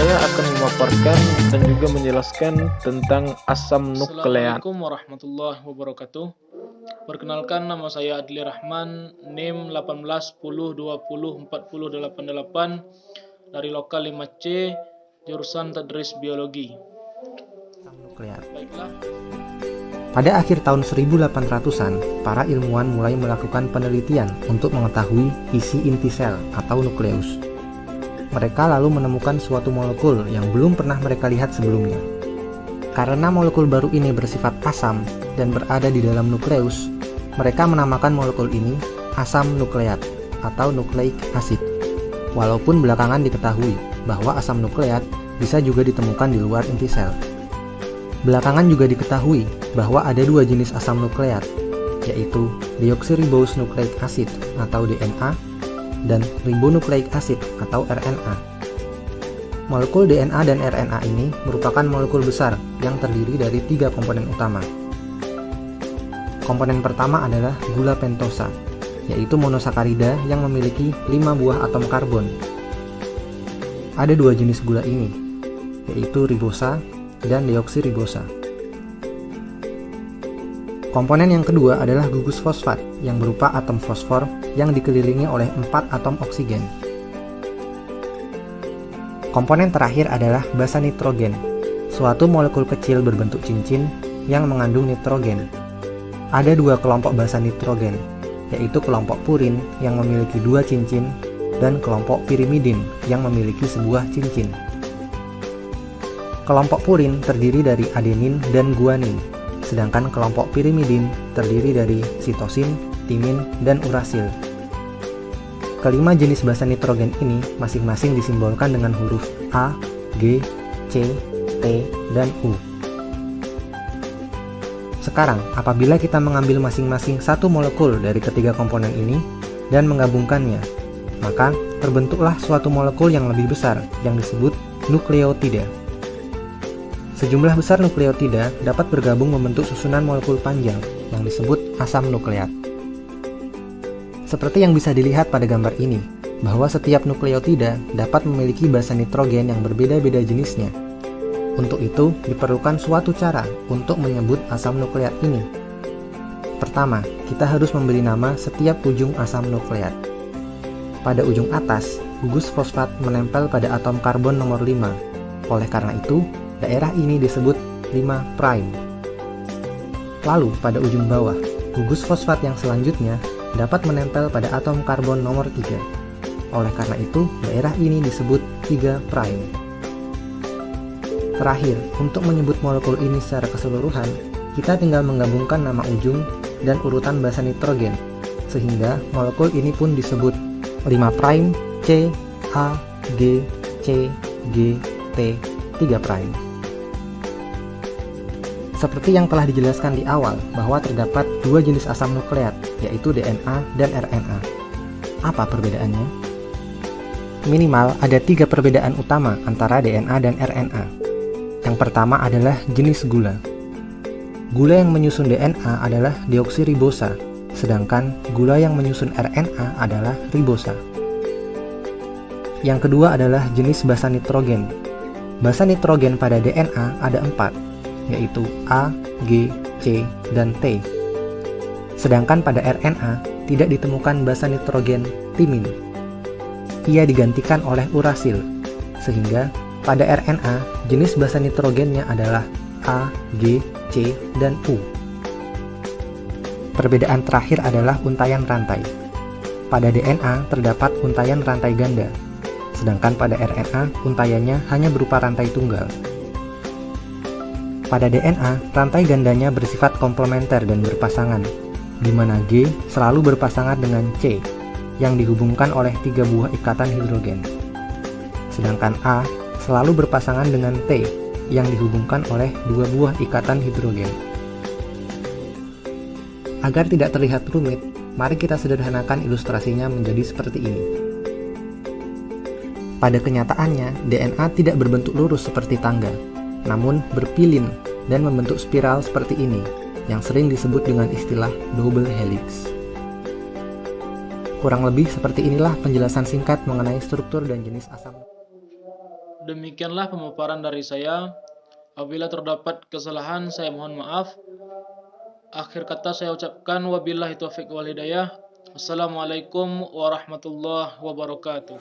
saya akan memaparkan dan juga menjelaskan tentang asam nukleat. Assalamualaikum warahmatullahi wabarakatuh. Perkenalkan, nama saya Adli Rahman, NIM 1810204088 dari lokal 5C, jurusan Tadris Biologi. Asam nukleat. Baiklah. Pada akhir tahun 1800-an, para ilmuwan mulai melakukan penelitian untuk mengetahui isi inti sel atau nukleus. Mereka lalu menemukan suatu molekul yang belum pernah mereka lihat sebelumnya. Karena molekul baru ini bersifat asam dan berada di dalam nukleus, mereka menamakan molekul ini asam nukleat atau nucleic acid. Walaupun belakangan diketahui bahwa asam nukleat bisa juga ditemukan di luar inti sel. Belakangan juga diketahui bahwa ada dua jenis asam nukleat, yaitu deoxyribose nucleic acid atau DNA dan ribonucleic acid atau RNA. Molekul DNA dan RNA ini merupakan molekul besar yang terdiri dari 3 komponen utama. Komponen pertama adalah gula pentosa, yaitu monosakarida yang memiliki 5 buah atom karbon. Ada 2 jenis gula ini, yaitu ribosa dan deoksiribosa. Komponen yang kedua adalah gugus fosfat yang berupa atom fosfor yang dikelilingi oleh 4 atom oksigen. Komponen terakhir adalah basa nitrogen, suatu molekul kecil berbentuk cincin yang mengandung nitrogen. Ada 2 kelompok basa nitrogen, yaitu kelompok purin yang memiliki 2 cincin dan kelompok pirimidin yang memiliki sebuah cincin. Kelompok purin terdiri dari adenin dan guanin, sedangkan kelompok pirimidin terdiri dari sitosin, timin, dan urasil. Kelima jenis basa nitrogen ini masing-masing disimbolkan dengan huruf A, G, C, T, dan U. Sekarang, apabila kita mengambil masing-masing satu molekul dari ketiga komponen ini dan menggabungkannya, maka terbentuklah suatu molekul yang lebih besar yang disebut nukleotida. Sejumlah besar nukleotida dapat bergabung membentuk susunan molekul panjang yang disebut asam nukleat. Seperti yang bisa dilihat pada gambar ini, bahwa setiap nukleotida dapat memiliki basa nitrogen yang berbeda-beda jenisnya. Untuk itu, diperlukan suatu cara untuk menyebut asam nukleat ini. Pertama, kita harus memberi nama setiap ujung asam nukleat. Pada ujung atas, gugus fosfat menempel pada atom karbon nomor 5. Oleh karena itu, daerah ini disebut 5'. Lalu pada ujung bawah, gugus fosfat yang selanjutnya dapat menempel pada atom karbon nomor 3. Oleh karena itu, daerah ini disebut 3'. Terakhir, untuk menyebut molekul ini secara keseluruhan, kita tinggal menggabungkan nama ujung dan urutan basa nitrogen, sehingga molekul ini pun disebut 5', C, A, G, C, G, T, 3'. Seperti yang telah dijelaskan di awal bahwa terdapat 2 jenis asam nukleat, yaitu DNA dan RNA. Apa perbedaannya? Minimal ada 3 perbedaan utama antara DNA dan RNA. Yang pertama adalah jenis gula. Gula yang menyusun DNA adalah deoksiribosa, sedangkan gula yang menyusun RNA adalah ribosa. Yang kedua adalah jenis basa nitrogen. Basa nitrogen pada DNA ada 4, yaitu A, G, C, dan T. Sedangkan pada RNA tidak ditemukan basa nitrogen timin. Ia digantikan oleh urasil, sehingga pada RNA jenis basa nitrogennya adalah A, G, C, dan U. Perbedaan terakhir adalah untaian rantai. Pada DNA terdapat untaian rantai ganda, sedangkan pada RNA untaiannya hanya berupa rantai tunggal. Pada DNA, rantai gandanya bersifat komplementer dan berpasangan, di mana G selalu berpasangan dengan C, yang dihubungkan oleh 3 buah ikatan hidrogen. Sedangkan A selalu berpasangan dengan T, yang dihubungkan oleh 2 buah ikatan hidrogen. Agar tidak terlihat rumit, mari kita sederhanakan ilustrasinya menjadi seperti ini. Pada kenyataannya, DNA tidak berbentuk lurus seperti tangga, namun berpilin dan membentuk spiral seperti ini, yang sering disebut dengan istilah double helix. Kurang lebih seperti inilah penjelasan singkat mengenai struktur dan jenis asam. Demikianlah pemaparan dari saya. Apabila terdapat kesalahan, saya mohon maaf. Akhir kata saya ucapkan wabillahi taufiq wal hidayah. Assalamualaikum warahmatullahi wabarakatuh.